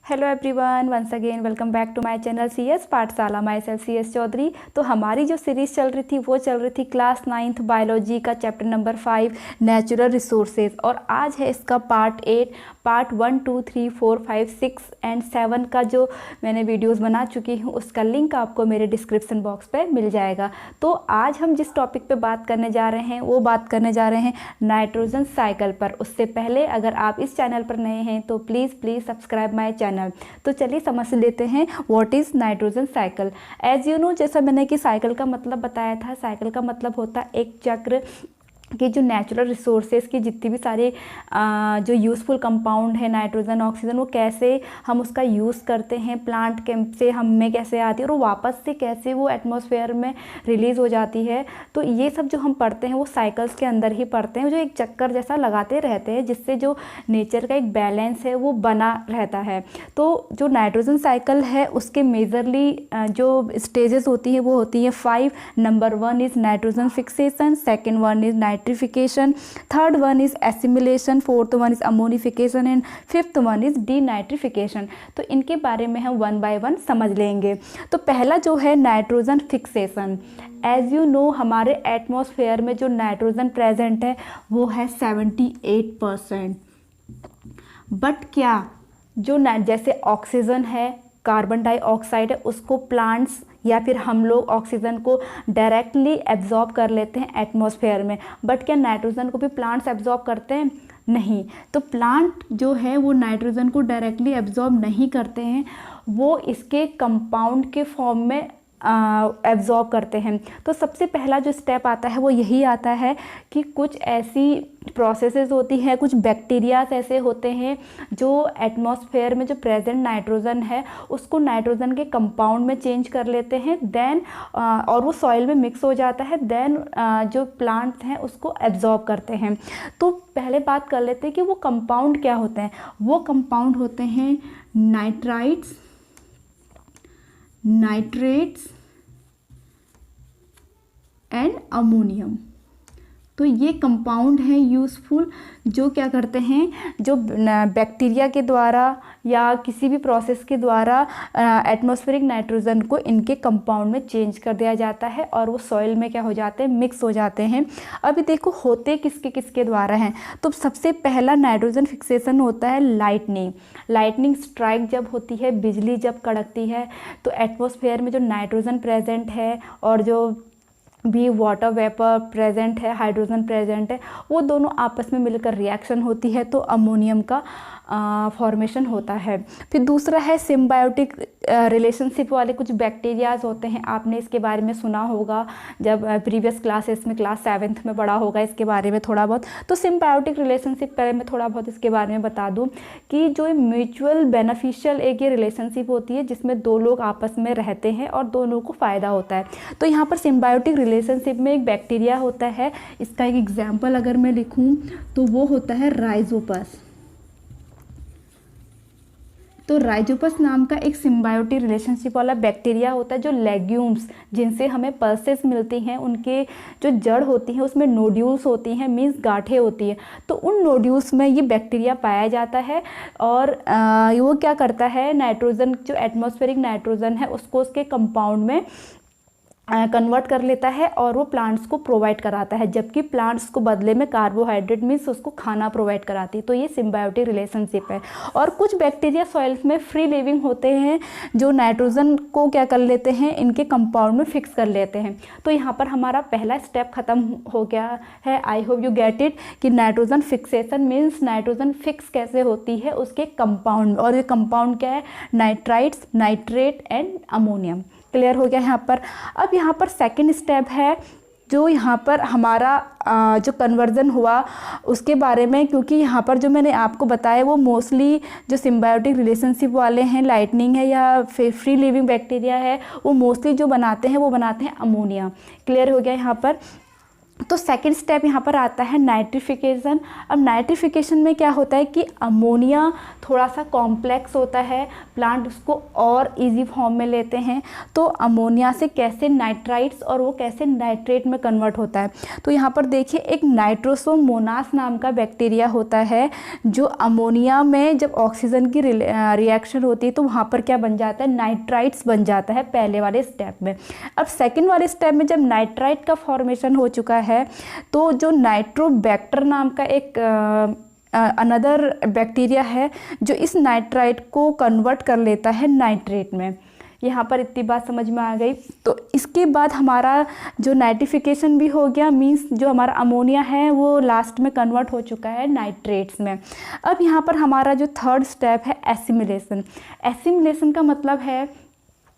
Hello everyone, once again welcome back to my channel CS Pathshala. Myself CS Chaudhary. तो हमारी जो series चल रही थी वो चल रही थी क्लास 9th बायोलॉजी का चैप्टर नंबर 5 नेचुरल रिसोर्सेज, और आज है इसका पार्ट 8। पार्ट 1, 2, 3, 4, 5, 6 एंड 7 का जो मैंने वीडियोस बना चुकी हूँ उसका लिंक आपको मेरे डिस्क्रिप्शन बॉक्स पे मिल जाएगा। तो आज हम जिस टॉपिक पे बात करने जा रहे हैं वो बात करने जा रहे हैं नाइट्रोजन साइकिल पर। उससे पहले अगर आप इस चैनल पर नए हैं तो प्लीज़ सब्सक्राइब माय चैनल। तो चलिए समझ लेते हैं what is nitrogen cycle. As you know, जैसा मैंने कि साइकिल का मतलब बताया था, साइकिल का मतलब होता है एक चक्र कि जो नेचुरल रिसोर्सेज की जितनी भी सारे जो यूज़फुल कंपाउंड है, नाइट्रोजन, ऑक्सीजन, वो कैसे हम उसका यूज़ करते हैं, प्लांट के से हम में कैसे आती है और वापस से कैसे वो एटमॉस्फेयर में रिलीज़ हो जाती है। तो ये सब जो हम पढ़ते हैं वो साइकिल्स के अंदर ही पढ़ते हैं, जो एक चक्कर जैसा लगाते रहते हैं जिससे जो नेचर का एक बैलेंस है वो बना रहता है। तो जो नाइट्रोजन साइकिल है उसके मेजरली जो स्टेजेस होती हैं वो होती है 5। Number 1 is nitrogen fixation, second one is nitrification, third one is assimilation, fourth one is ammonification and fifth one is denitrification. तो इनके बारे में हम 1 बाय 1 समझ लेंगे। तो पहला जो है nitrogen fixation. As you know, हमारे एटमॉस्फेयर में जो नाइट्रोजन प्रेजेंट है वो है 78%। बट क्या जो जैसे ऑक्सीजन है, कार्बन डाइऑक्साइड है, उसको प्लांट्स या फिर हम लोग ऑक्सीजन को डायरेक्टली एब्जॉर्ब कर लेते हैं एटमॉस्फेयर में, बट क्या नाइट्रोजन को भी प्लांट्स एब्जॉर्ब करते हैं? नहीं। तो प्लांट जो है वो नाइट्रोजन को डायरेक्टली एब्जॉर्ब नहीं करते हैं, वो इसके कंपाउंड के फॉर्म में एब्जॉर्ब करते हैं। तो सबसे पहला जो स्टेप आता है वो यही आता है कि कुछ ऐसी प्रोसेसेस होती हैं, कुछ बैक्टीरियाज ऐसे होते हैं जो एटमॉस्फेयर में जो प्रेजेंट नाइट्रोजन है उसको नाइट्रोजन के कंपाउंड में चेंज कर लेते हैं, देन और वो सॉइल में मिक्स हो जाता है, देन जो प्लांट्स हैं उसको एब्जॉर्ब करते हैं। तो पहले बात कर लेते हैं कि वो कंपाउंड क्या होते हैं। वो कंपाउंड होते हैं नाइट्राइट्स, नाइट्रेट्स एंड अमोनियम। तो ये कंपाउंड हैं यूज़फुल, जो क्या करते हैं, जो बैक्टीरिया के द्वारा या किसी भी प्रोसेस के द्वारा एटमॉस्फेरिक नाइट्रोजन को इनके कंपाउंड में चेंज कर दिया जाता है और वो सॉइल में क्या हो जाते हैं, मिक्स हो जाते हैं। अभी देखो होते किसके किसके द्वारा हैं। तो सबसे पहला नाइट्रोजन फिक्सेशन होता है लाइटनिंग। लाइटनिंग स्ट्राइक जब होती है, बिजली जब कड़कती है, तो एटमॉस्फेयर में जो नाइट्रोजन प्रेजेंट है और जो भी वाटर वेपर प्रेजेंट है, हाइड्रोजन प्रेजेंट है, वो दोनों आपस में मिलकर रिएक्शन होती है तो अमोनियम का फॉर्मेशन होता है। फिर दूसरा है सिम्बायोटिक रिलेशनशिप वाले कुछ बैक्टीरियाज होते हैं। आपने इसके बारे में सुना होगा जब प्रीवियस क्लासेस में, क्लास 7th में पढ़ा होगा इसके बारे में थोड़ा बहुत। तो सिम्बायोटिक रिलेशनशिप पहले मैं थोड़ा बहुत इसके बारे में बता दूं कि जो म्यूचुअल बेनिफिशियल एक ये रिलेशनशिप होती है जिसमें दो लोग आपस में रहते हैं और दोनों को फ़ायदा होता है। तो यहाँ पर सिम्बायोटिक रिलेशनशिप में एक बैक्टीरिया होता है, इसका एक एग्जाम्पल अगर मैं लिखूँ तो वो होता है राइजोपस। तो राइजोपस नाम का एक सिम्बायोटिक रिलेशनशिप वाला बैक्टीरिया होता है जो लेग्यूम्स, जिनसे हमें पल्सेस मिलती हैं, उनके जो जड़ होती हैं उसमें नोड्यूल्स होती हैं, मीन्स गांठें होती हैं। तो उन नोड्यूल्स में ये बैक्टीरिया पाया जाता है और वो क्या करता है, नाइट्रोजन जो एटमॉस्फेरिक नाइट्रोजन है उसको उसके कंपाउंड में कन्वर्ट कर लेता है और वो प्लांट्स को प्रोवाइड कराता है, जबकि प्लांट्स को बदले में कार्बोहाइड्रेट मीन्स उसको खाना प्रोवाइड कराती है। तो ये सिम्बायोटिक रिलेशनशिप है। और कुछ बैक्टीरिया सॉइल्स में फ्री लिविंग होते हैं जो नाइट्रोजन को क्या कर लेते हैं, इनके कंपाउंड में फिक्स कर लेते हैं। तो यहाँ पर हमारा पहला स्टेप खत्म हो गया है। I hope you get it कि nitrogen fixation means nitrogen fix कैसे होती है उसके कंपाउंड, और ये कंपाउंड क्या है, nitrites, nitrate and ammonium. Clear हो गया यहाँ पर। अब यहाँ पर सेकंड स्टेप है जो यहाँ पर हमारा जो कन्वर्जन हुआ उसके बारे में, क्योंकि यहाँ पर जो मैंने आपको बताया वो मोस्टली जो सिम्बायोटिक रिलेशनशिप वाले हैं, लाइटनिंग है या फ्री लिविंग बैक्टीरिया है, वो मोस्टली जो बनाते हैं वो बनाते हैं अमोनिया। क्लियर हो गया यहाँ पर। तो सेकंड स्टेप यहाँ पर आता है नाइट्रिफिकेशन। अब नाइट्रिफिकेशन में क्या होता है कि अमोनिया थोड़ा सा कॉम्प्लेक्स होता है, प्लांट उसको और इजी फॉर्म में लेते हैं। तो अमोनिया से कैसे नाइट्राइट्स और वो कैसे नाइट्रेट में कन्वर्ट होता है। तो यहाँ पर देखिए एक नाइट्रोसोमोनास नाम का बैक्टीरिया होता है जो अमोनिया में जब ऑक्सीजन की रिएक्शन होती है तो वहाँ पर क्या बन जाता है, नाइट्राइट्स बन जाता है पहले वाले स्टेप में। अब सेकेंड वाले स्टेप में जब नाइट्राइट का फॉर्मेशन हो चुका है तो जो नाइट्रोबैक्टर नाम का एक अनदर बैक्टीरिया है जो इस नाइट्राइट को कन्वर्ट कर लेता है नाइट्रेट में। यहाँ पर इतनी बात समझ में आ गई। तो इसके बाद हमारा जो नाइट्रिफिकेशन भी हो गया, मींस जो हमारा अमोनिया है वो लास्ट में कन्वर्ट हो चुका है नाइट्रेट्स में। अब यहाँ पर हमारा जो थर्ड स्टेप है एसिमिलेशन। एसिमिलेशन का मतलब है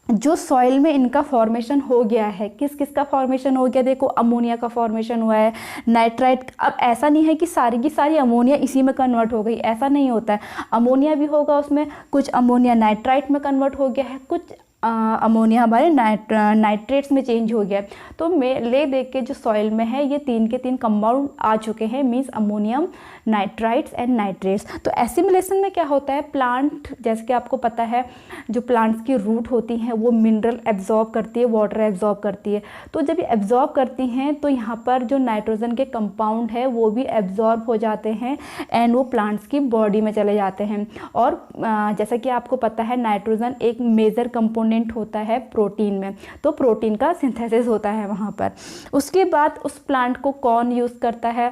जो सॉइल में इनका फॉर्मेशन हो गया है, किस किस का फॉर्मेशन हो गया, देखो अमोनिया का फॉर्मेशन हुआ है, नाइट्राइट। अब ऐसा नहीं है कि सारी की सारी अमोनिया इसी में कन्वर्ट हो गई, ऐसा नहीं होता है। अमोनिया भी होगा उसमें, कुछ अमोनिया नाइट्राइट में कन्वर्ट हो गया है, कुछ अमोनिया हमारे नाइट्रेट्स में चेंज हो गया। तो ले देख के जो सॉइल में है ये 3 के 3 कंपाउंड आ चुके हैं, means ammonium, nitrites and nitrates. तो एसिमिलेशन में क्या होता है, प्लांट जैसे कि आपको पता है जो प्लांट्स की रूट होती हैं वो मिनरल एब्जॉर्ब करती है, वाटर एब्जॉर्ब करती है। तो जब ये एब्जॉर्ब करती हैं तो यहाँ पर जो नाइट्रोजन के कंपाउंड है वो भी एब्जॉर्ब हो जाते हैं एंड वो प्लांट्स की बॉडी में चले जाते हैं। और जैसा कि आपको पता है नाइट्रोजन एक मेजर कंपोनेंट होता है प्रोटीन में, तो प्रोटीन का सिंथेसिस होता है वहाँ पर। उसके बाद उस प्लांट को कौन यूज़ करता है,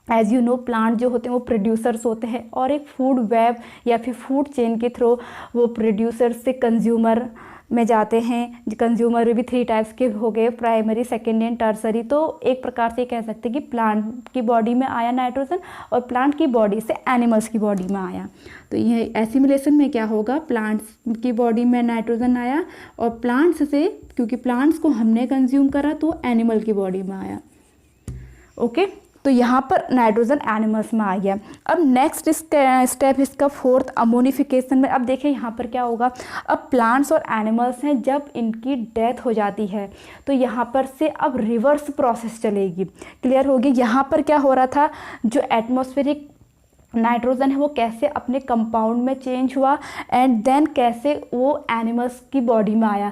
एज यू नो प्लांट जो होते हैं वो प्रोड्यूसर्स होते हैं और एक फूड वेब या फिर फूड चेन के थ्रू वो प्रोड्यूसर से कंज्यूमर में जाते हैं। कंज्यूमर में भी 3 टाइप्स के हो गए, प्राइमरी, सेकेंडरी एंड टर्सरी। तो एक प्रकार से कह सकते हैं कि प्लांट की बॉडी में आया नाइट्रोजन और प्लांट की बॉडी से एनिमल्स की बॉडी में आया। तो ये एसिमिलेशन में क्या होगा, प्लांट्स की बॉडी में नाइट्रोजन आया और प्लांट्स से, क्योंकि प्लांट्स को हमने कंज्यूम करा तो एनिमल की बॉडी में आया। ओके, तो यहाँ पर नाइट्रोजन एनिमल्स में आ गया। अब नेक्स्ट स्टेप इसका फोर्थ अमोनिफिकेशन में। अब देखिए यहाँ पर क्या होगा, अब प्लांट्स और एनिमल्स हैं जब इनकी डेथ हो जाती है तो यहाँ पर से अब रिवर्स प्रोसेस चलेगी। क्लियर होगी। यहाँ पर क्या हो रहा था, जो एटमॉस्फेरिक नाइट्रोजन है वो कैसे अपने कंपाउंड में चेंज हुआ एंड देन कैसे वो एनिमल्स की बॉडी में आया।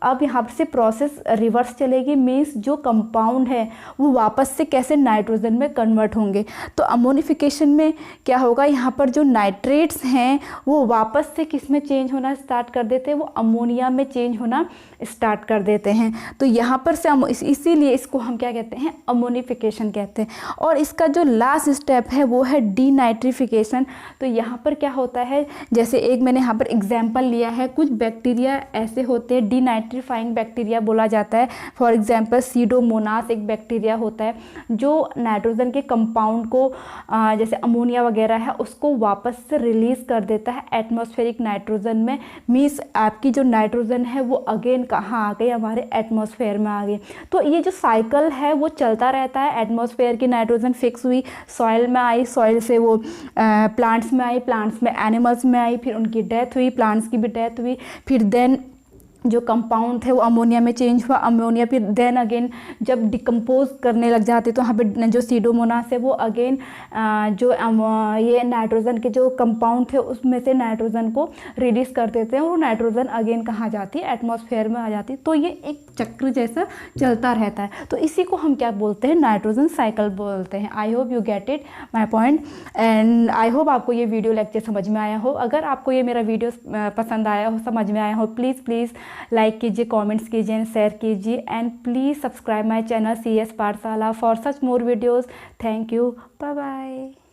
अब यहाँ से प्रोसेस रिवर्स चलेगी, मीन्स जो कंपाउंड है वो वापस से कैसे नाइट्रोजन में कन्वर्ट होंगे। तो अमोनिफिकेशन में क्या होगा, यहाँ पर जो नाइट्रेट्स हैं वो वापस से किस में चेंज होना स्टार्ट कर देते हैं, वो अमोनिया में चेंज होना स्टार्ट कर देते हैं। तो यहाँ पर से इसीलिए इसको हम क्या कहते हैं, अमोनिफिकेशन कहते हैं। और इसका जो लास्ट स्टेप है वो है डीनाइट्रिफिकेशन। तो यहाँ पर क्या होता है, जैसे एक मैंने यहाँ पर एग्जांपल लिया है, कुछ बैक्टीरिया ऐसे होते हैं डीनाइट्रीफाइंग बैक्टीरिया बोला जाता है। फॉर एग्जांपल सीडोमोनास एक बैक्टीरिया होता है जो नाइट्रोजन के कंपाउंड को जैसे अमोनिया वगैरह है उसको वापस से रिलीज़ कर देता है एटमॉस्फेरिक नाइट्रोजन में। मीन्स आपकी जो नाइट्रोजन है वो अगेन कहाँ आ गई, हमारे एटमॉस्फेयर में आ गई। तो ये जो साइकिल है वो चलता रहता है। एटमॉस्फेयर की नाइट्रोजन फिक्स हुई, सॉइल में आई, सॉइल से वो प्लांट्स में आई, प्लांट्स में एनिमल्स में आई, फिर उनकी डेथ हुई, प्लांट्स की भी डेथ हुई, फिर देन जो कंपाउंड थे वो अमोनिया में चेंज हुआ, अमोनिया फिर देन अगेन जब डिकम्पोज करने लग जाते तो यहाँ पे जो सीडोमोनास है वो अगेन जो ये नाइट्रोजन के जो कंपाउंड थे उसमें से नाइट्रोजन को रिलीज कर देते हैं और वो नाइट्रोजन अगेन कहाँ जाती है, एटमॉस्फेयर में आ जाती है। तो ये एक चक्र जैसा चलता रहता है। तो इसी को हम क्या बोलते हैं, नाइट्रोजन साइकिल बोलते हैं। आई hope you get it my point and I hope आपको ये वीडियो लेक्चर समझ में आया हो। अगर आपको ये मेरा वीडियो पसंद आया हो, समझ में आया हो, प्लीज़ लाइक कीजिए, कमेंट्स कीजिए एंड शेयर कीजिए and please subscribe my channel CS Pathshala for such more videos. Thank you, bye bye.